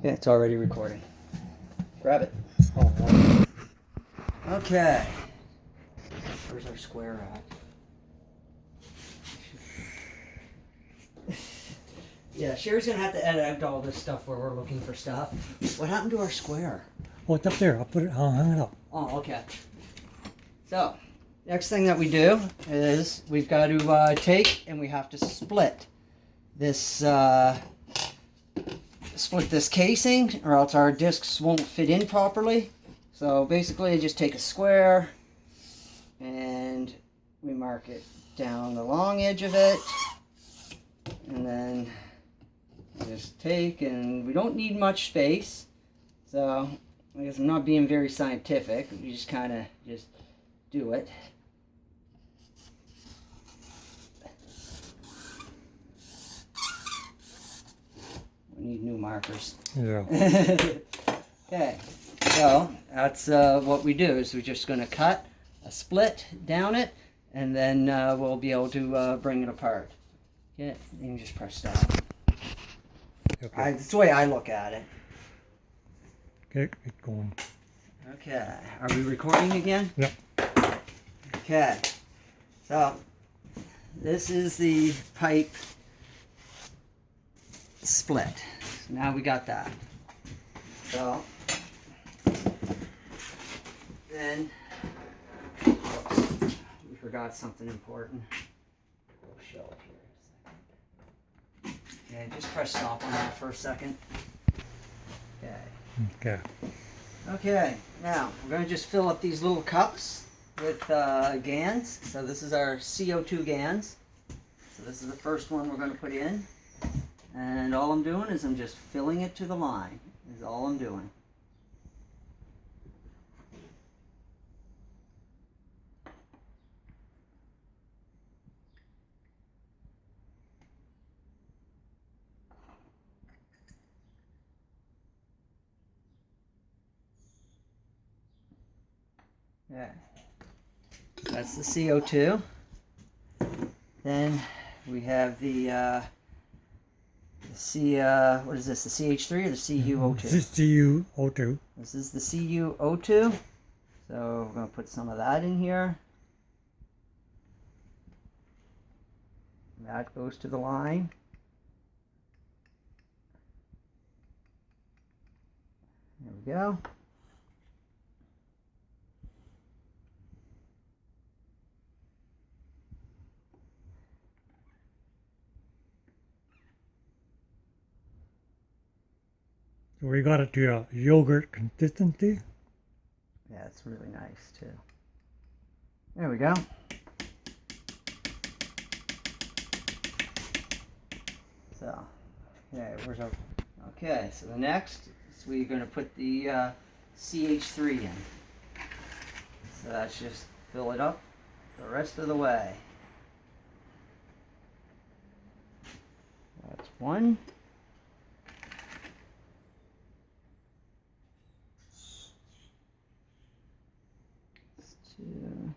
Okay, it's already recording. Grab it. Oh, Okay. Where's our square at? Yeah, Sherry's gonna have to edit out all this stuff where we're looking for stuff. What happened to our square? oh, it's up there. I'll hang it up. Oh, okay. So, next thing that we do is we've got to take and we have to split this casing, or else our discs won't fit in properly. So basically, I just take a square and we mark it down the long edge of it, and then just take, and we don't need much space. So I guess I'm not being very scientific. We just kind of just do it. We need new markers. Yeah. Okay, so that's what we do, is we're just going to cut a split down it, and then we'll be able to bring it apart. Yeah, you can just press stop. Okay. That's the way I look at it. Okay, get going. Okay, are we recording again? Yep. Okay, so this is the pipe split. So now we got that. So then, oops, we forgot something important. It'll show up here in a second. Okay, just press stop on that for a second. Okay. Okay. Okay, now we're going to just fill up these little cups with GANs. So this is our CO2 GANs. So this is the first one we're going to put in. And all I'm doing is I'm just filling it to the line, is all I'm doing. Okay, that's the CO2. Then we have the what is this, the CH3 or the CuO2? This is CuO2. This is the CuO2. So we're going to put some of that in here. That goes to the line. There we go. So we got it to a yogurt consistency. Yeah, it's really nice too. There we go. So, okay, where's our... Okay, so the next is we're going to put the CH3 in. So that's just fill it up the rest of the way. That's one. Two.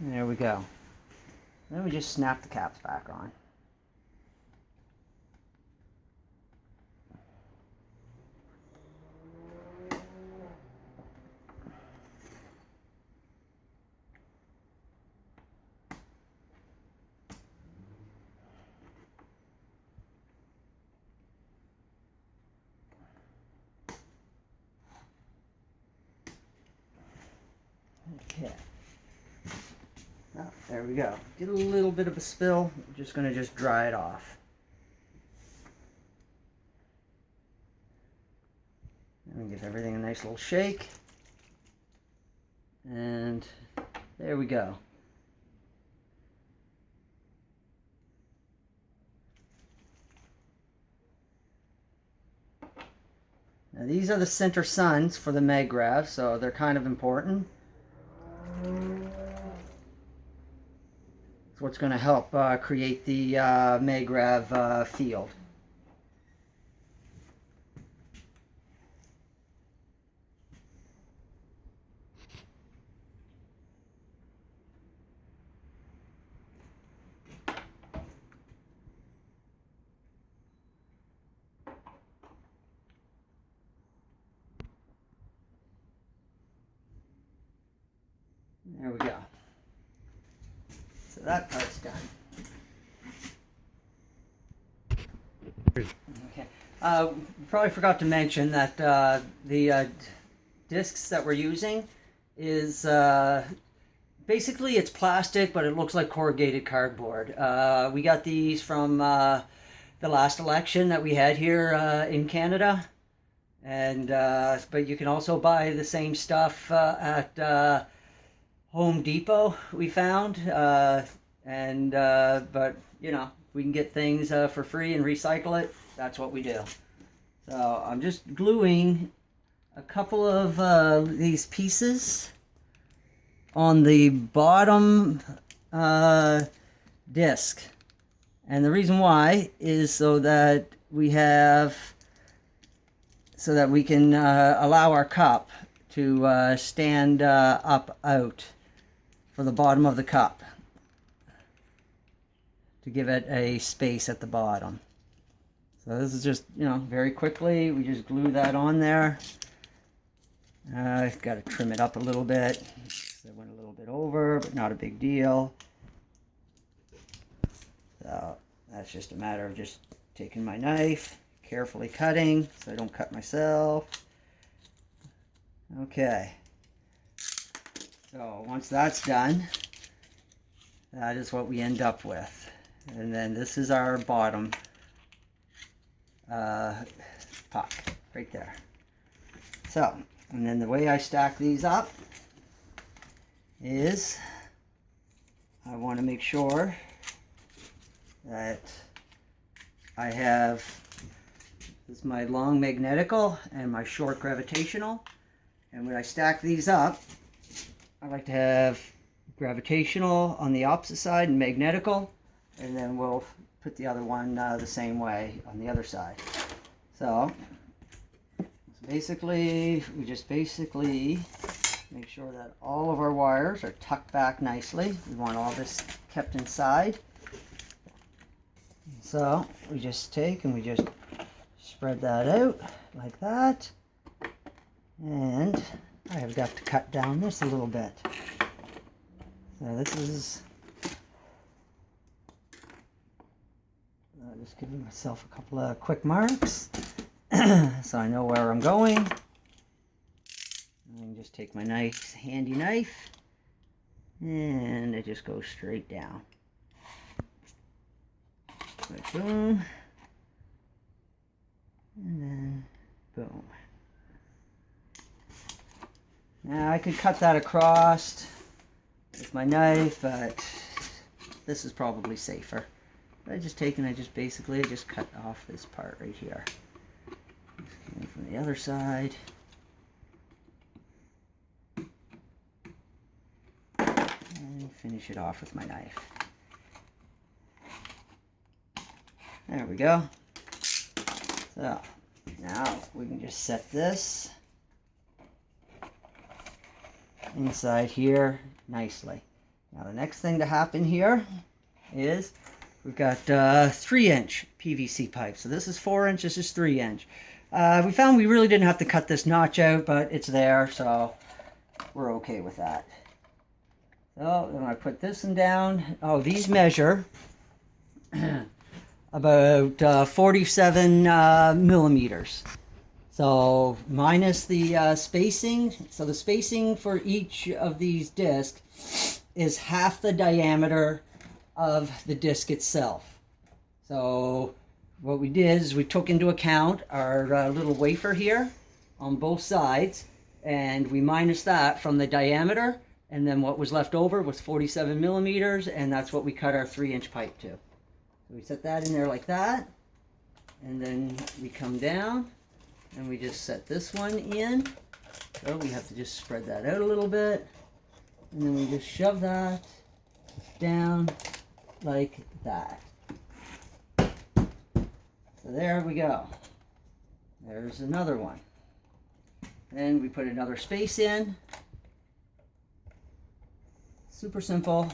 There we go. Then we just snap the caps back on. Okay. Oh, there we go. Get a little bit of a spill. I'm just going to just dry it off. And give everything a nice little shake. And there we go. Now these are the center suns for the Magrav, so they're kind of important. It's what's going to help create the Magrav field. that part's done. Okay. Probably forgot to mention that the discs that we're using is basically it's plastic, but it looks like corrugated cardboard. We got these from the last election that we had here in Canada, and but you can also buy the same stuff at Home Depot. We found, but you know, we can get things for free and recycle it. That's what we do. So I'm just gluing a couple of these pieces on the bottom disc, and the reason why is so that we can allow our cup to stand up out for the bottom of the cup, to give it a space at the bottom. So this is just, you know, very quickly, we just glue that on there. I've got to trim it up a little bit. So it went a little bit over, but not a big deal. So that's just a matter of just taking my knife, carefully cutting so I don't cut myself. Okay. So once that's done, that is what we end up with. And then this is our bottom puck right there. So, and then the way I stack these up is I want to make sure that I have, this is my long magnetical and my short gravitational, and when I stack these up, I like to have gravitational on the opposite side and magnetical, and then we'll put the other one the same way on the other side. So basically, we just basically make sure that all of our wires are tucked back nicely. We want all this kept inside. So we just take and we just spread that out like that. And I have got to cut down this a little bit. So this is, just giving myself a couple of quick marks so I know where I'm going. And I can just take my nice handy knife and it just goes straight down. Like boom, and then boom. Now I could cut that across with my knife, but this is probably safer. I just take and I just basically just cut off this part right here. Just from the other side. And finish it off with my knife. There we go. So now we can just set this inside here nicely. Now the next thing to happen here is we've got 3-inch PVC pipe. So this is 4-inch, this is 3-inch. We found we really didn't have to cut this notch out, but it's there, so we're okay with that. So then I put this one down. Oh, these measure about 47 millimeters. So minus the spacing. So the spacing for each of these discs is half the diameter of the disc itself. So what we did is we took into account our little wafer here on both sides, and we minus that from the diameter, and then what was left over was 47 millimeters, and that's what we cut our 3-inch pipe to. So we set that in there like that, and then we come down and we just set this one in. So we have to just spread that out a little bit, and then we just shove that down like that. So there we go. There's another one. Then we put another space in. Super simple.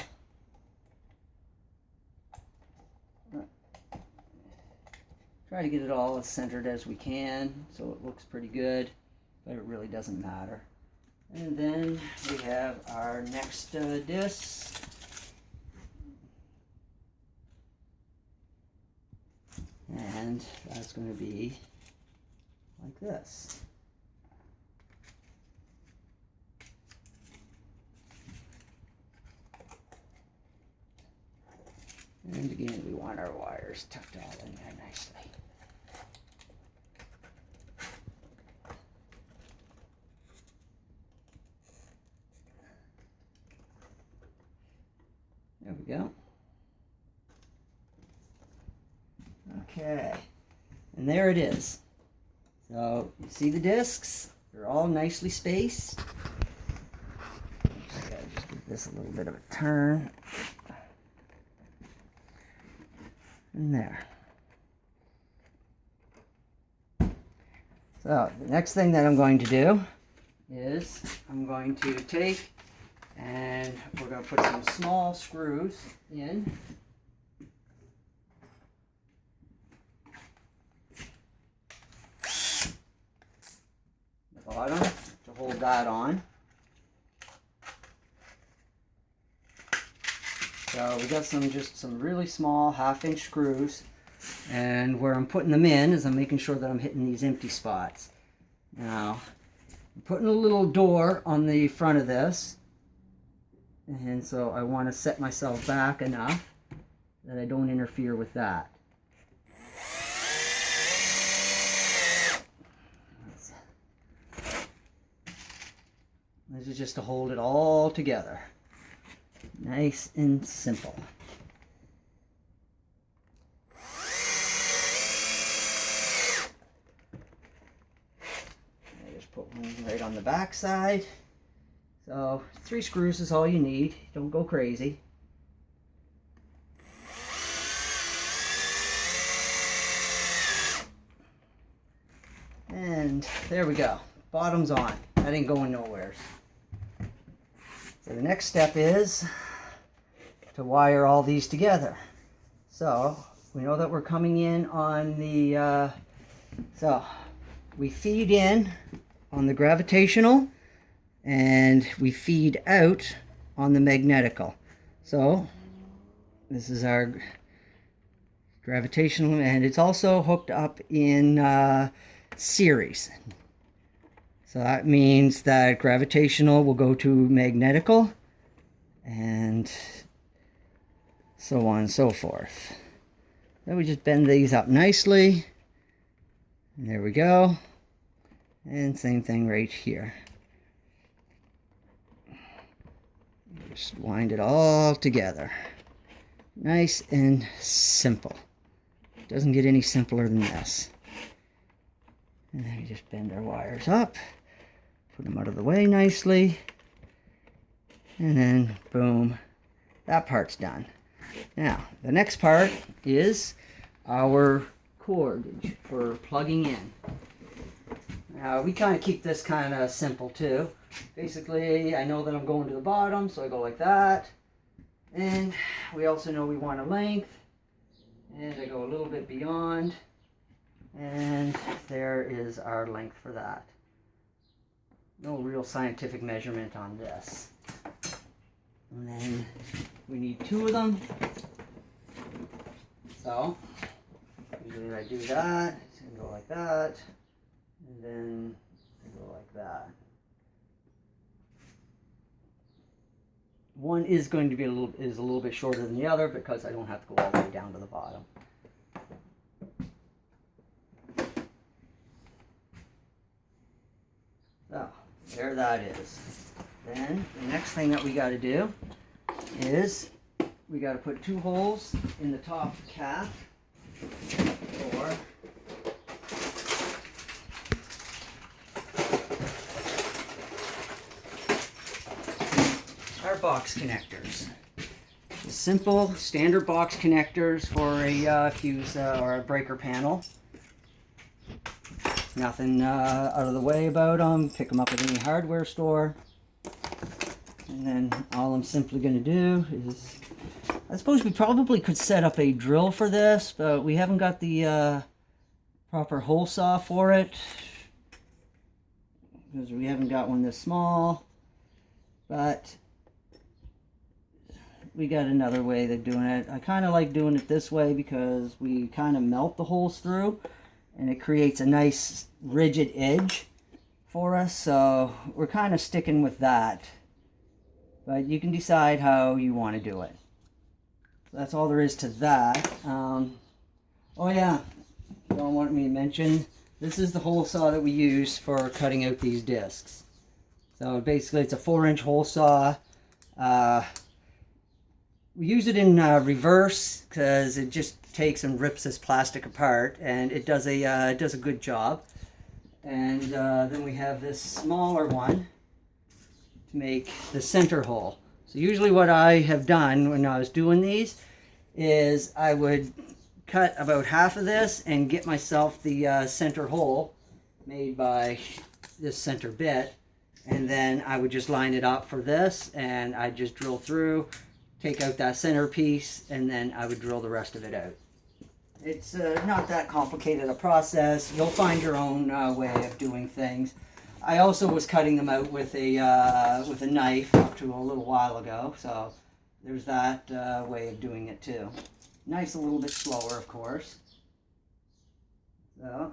Try to get it all as centered as we can so it looks pretty good, but it really doesn't matter. And then we have our next disc. And that's going to be like this. And again, we want our wires tucked all in there nicely. There we go. Okay, and there it is. So you see the discs? They're all nicely spaced. Just gotta just give this a little bit of a turn. And there. So the next thing that I'm going to do is I'm going to take and we're going to put some small screws in. The bottom to hold that on. So we got just some really small 1/2-inch screws, and where I'm putting them in is I'm making sure that I'm hitting these empty spots. Now I'm putting a little door on the front of this, and so I want to set myself back enough that I don't interfere with that. This is just to hold it all together. Nice and simple. I just put one right on the back side. So 3 screws is all you need. Don't go crazy. And there we go. Bottom's on. That ain't going nowhere. So the next step is to wire all these together. So we know that we're coming in on the, so we feed in on the gravitational and we feed out on the magnetical. So this is our gravitational, and it's also hooked up in series. So that means that gravitational will go to magnetical and so on and so forth. Then we just bend these up nicely. And there we go. And same thing right here. Just wind it all together. Nice and simple. Doesn't get any simpler than this. And then we just bend our wires up. Put them out of the way nicely. And then boom. That part's done. Now, the next part is our cord for plugging in. Now, we kind of keep this kind of simple too. Basically, I know that I'm going to the bottom, so I go like that. And we also know we want a length. And I go a little bit beyond. And there is our length for that. No real scientific measurement on this. And then we need 2 of them. So usually I do that. It's going to go like that. And then I go like that. One is going to be a little bit shorter than the other because I don't have to go all the way down to the bottom. So there that is. Then the next thing that we got to do is we got to put 2 holes in the top cap for our box connectors. Simple standard box connectors for a fuse or a breaker panel. Nothing out of the way about them. Pick them up at any hardware store. And then all I'm simply going to do is, I suppose we probably could set up a drill for this, but we haven't got the proper hole saw for it. Because we haven't got one this small. But we got another way of doing it. I kind of like doing it this way because we kind of melt the holes through and it creates a nice rigid edge for us. So we're kind of sticking with that. But you can decide how you want to do it. So that's all there is to that. Oh yeah, you don't want me to mention, this is the hole saw that we use for cutting out these discs. So basically it's a 4-inch hole saw. We use it in reverse because it just takes and rips this plastic apart, and it does a good job. And then we have this smaller one to make the center hole. So usually what I have done when I was doing these is I would cut about half of this and get myself the center hole made by this center bit, and then I would just line it up for this, and I'd just drill through, take out that center piece, and then I would drill the rest of it out. It's not that complicated a process. You'll find your own way of doing things. I also was cutting them out with a knife up to a little while ago, so there's that way of doing it too. Knife's a little bit slower, of course. So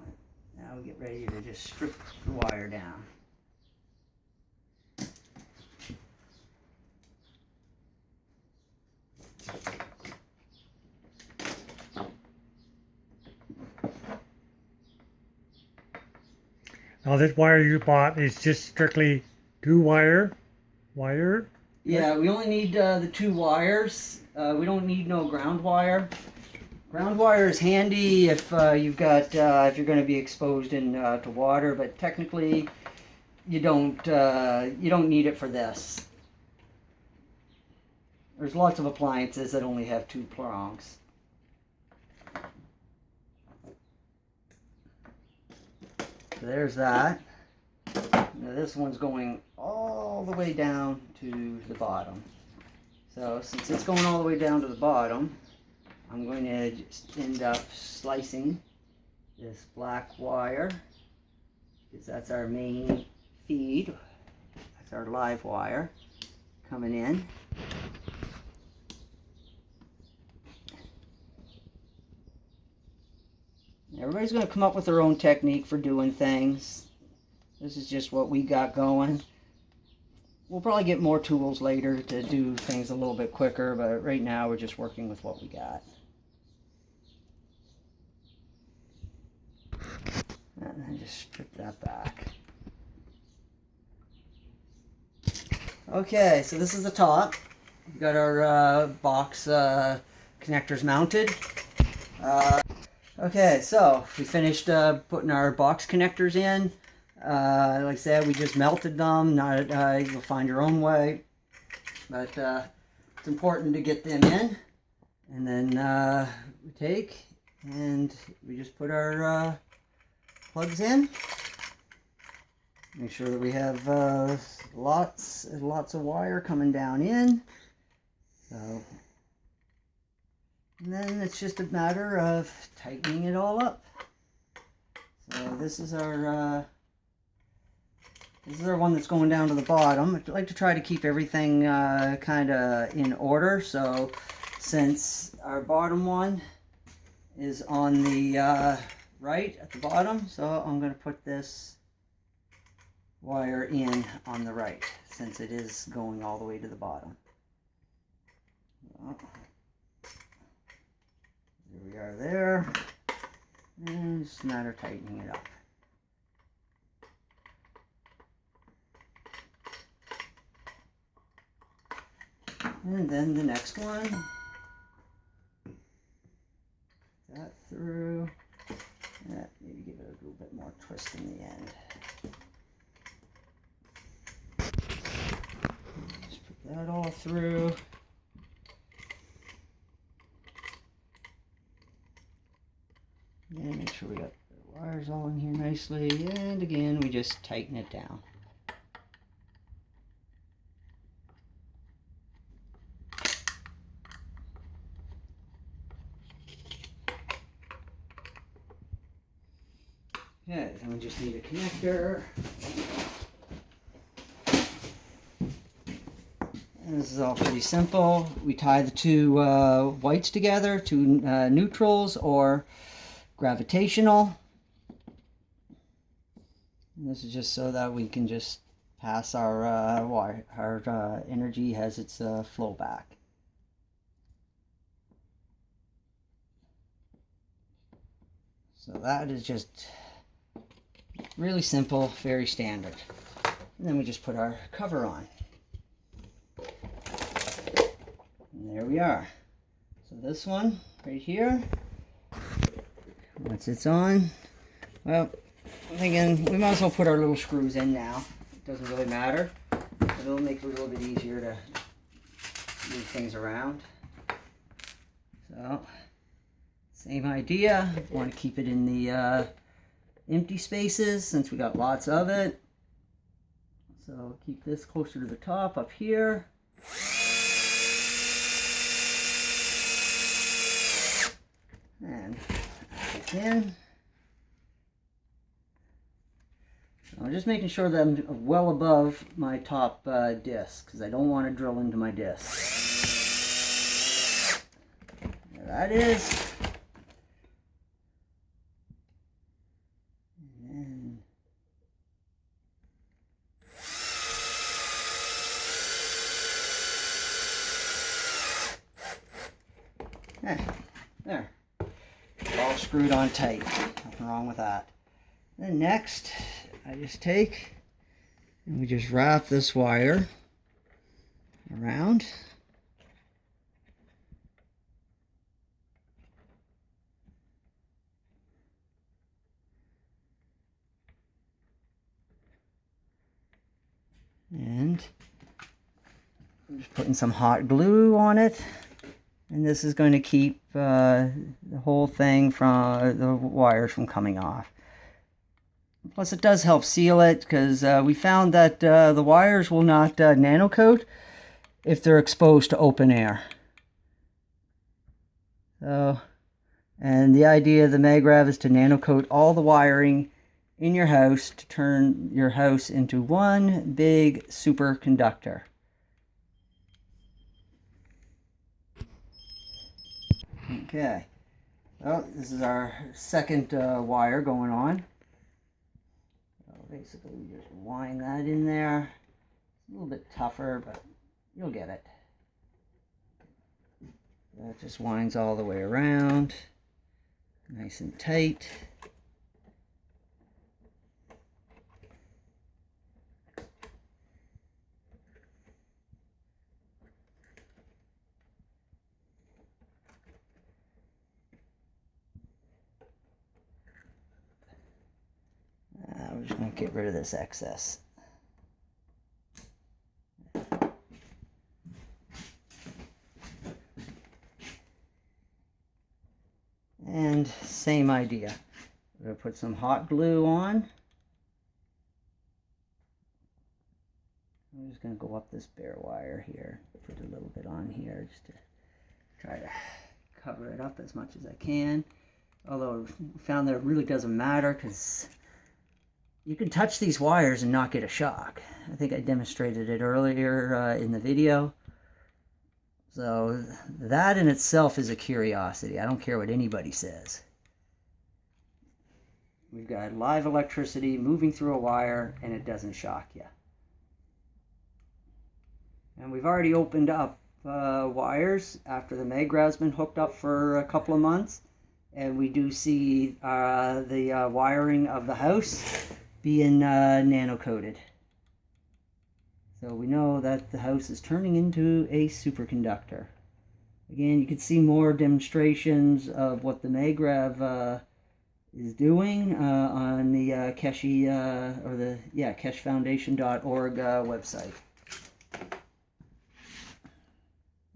now we get ready to just strip the wire down. Now this wire you bought is just strictly 2-wire wire? Yeah, we only need the 2 wires. We don't need no ground wire. Ground wire is handy if you've got if you're going to be exposed to water, but technically you don't need it for this. There's lots of appliances that only have 2 prongs. So there's that. Now this one's going all the way down to the bottom. So since it's going all the way down to the bottom, I'm going to just end up slicing this black wire, because that's our main feed. That's our live wire coming in. Everybody's going to come up with their own technique for doing things. This is just what we got going. We'll probably get more tools later to do things a little bit quicker, but right now we're just working with what we got. And then just strip that back. Okay, so this is the top. We've got our box connectors mounted. Okay, so we finished putting our box connectors in. Like I said, we just melted them. You'll find your own way, but it's important to get them in. And then we take and we just put our plugs in. Make sure that we have lots of wire coming down in. So. And then it's just a matter of tightening it all up. So this is our one that's going down to the bottom. I'd like to try to keep everything kind of in order. So since our bottom one is on the right at the bottom, so I'm going to put this wire in on the right, since it is going all the way to the bottom. There we are there, and it's a matter of tightening it up. And then the next one, that through, maybe give it a little bit more twist in the end. Just put that all through. And make sure we got the wires all in here nicely, and again we just tighten it down. Okay, then we just need a connector. This is all pretty simple. We tie the two whites together, two neutrals or gravitational. And this is just so that we can just pass our wire. Our energy has its flow back. So that is just really simple, very standard. And then we just put our cover on. And there we are. So this one right here, once it's on, well, I'm thinking we might as well put our little screws in now. It doesn't really matter, but it'll make it a little bit easier to move things around. So, same idea. Want to keep it in the empty spaces since we got lots of it. So keep this closer to the top up here. And in. So I'm just making sure that I'm well above my top disc because I don't want to drill into my disc. There that is. And then, there. All screwed on tight. Nothing wrong with that. Then next, I just take and we just wrap this wire around. And I'm just putting some hot glue on it. And this is going to keep the whole thing from the wires from coming off. Plus it does help seal it because we found that the wires will not nanocoat if they're exposed to open air. So, and the idea of the Magrav is to nanocoat all the wiring in your house to turn your house into one big superconductor. Okay, well, this is our second wire going on. So basically, we just wind that in there. It's a little bit tougher, but you'll get it. That just winds all the way around, nice and tight. We're just going to get rid of this excess. And same idea. We're going to put some hot glue on. I'm just going to go up this bare wire here. Put a little bit on here just to try to cover it up as much as I can. Although I found that it really doesn't matter because you can touch these wires and not get a shock. I think I demonstrated it earlier in the video. So that in itself is a curiosity. I don't care what anybody says. We've got live electricity moving through a wire and it doesn't shock you. And we've already opened up wires after the Magrav's been hooked up for a couple of months. And we do see the wiring of the house being nano-coated. So we know that the house is turning into a superconductor. Again, you can see more demonstrations of what the Magrav is doing on the keshfoundation.org website.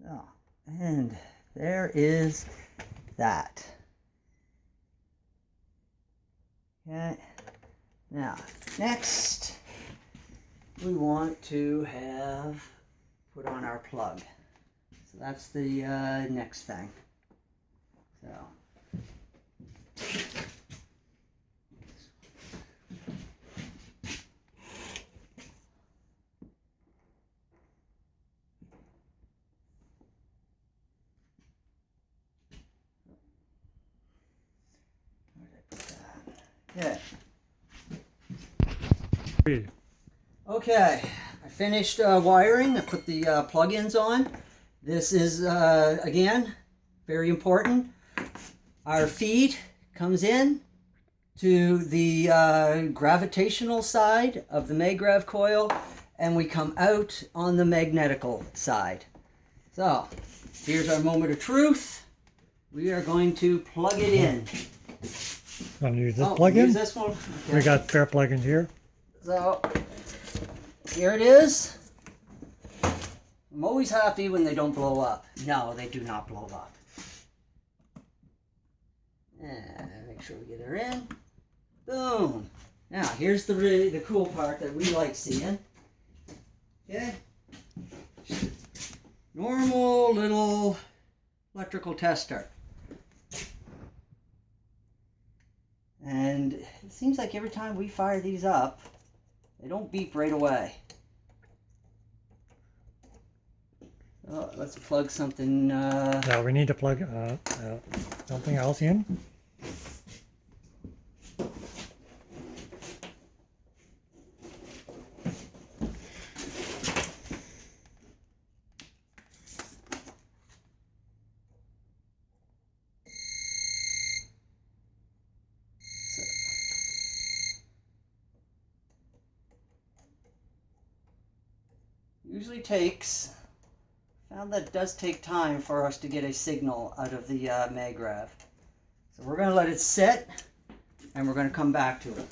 Oh, and there is that. Okay. Now, next, we want to have put on our plug. So that's the next thing. So, Okay. Read. Okay, I finished wiring. I put the plug-ins on. This is, again, very important. Our feed comes in to the gravitational side of the Magrav coil, and we come out on the magnetical side. So, here's our moment of truth. We are going to plug it in. Want to use this plug-in? Use this one? Okay. We got spare plug-ins here. So, here it is. I'm always happy when they don't blow up. No, they do not blow up. And make sure we get her in. Boom. Now, here's the cool part that we like seeing. Okay. Normal little electrical tester. And it seems like every time we fire these up, they don't beep right away. Oh, let's plug something. Now we need to plug something else in. Usually takes. Found that it does take time for us to get a signal out of the Magrav. So we're going to let it sit, and we're going to come back to it.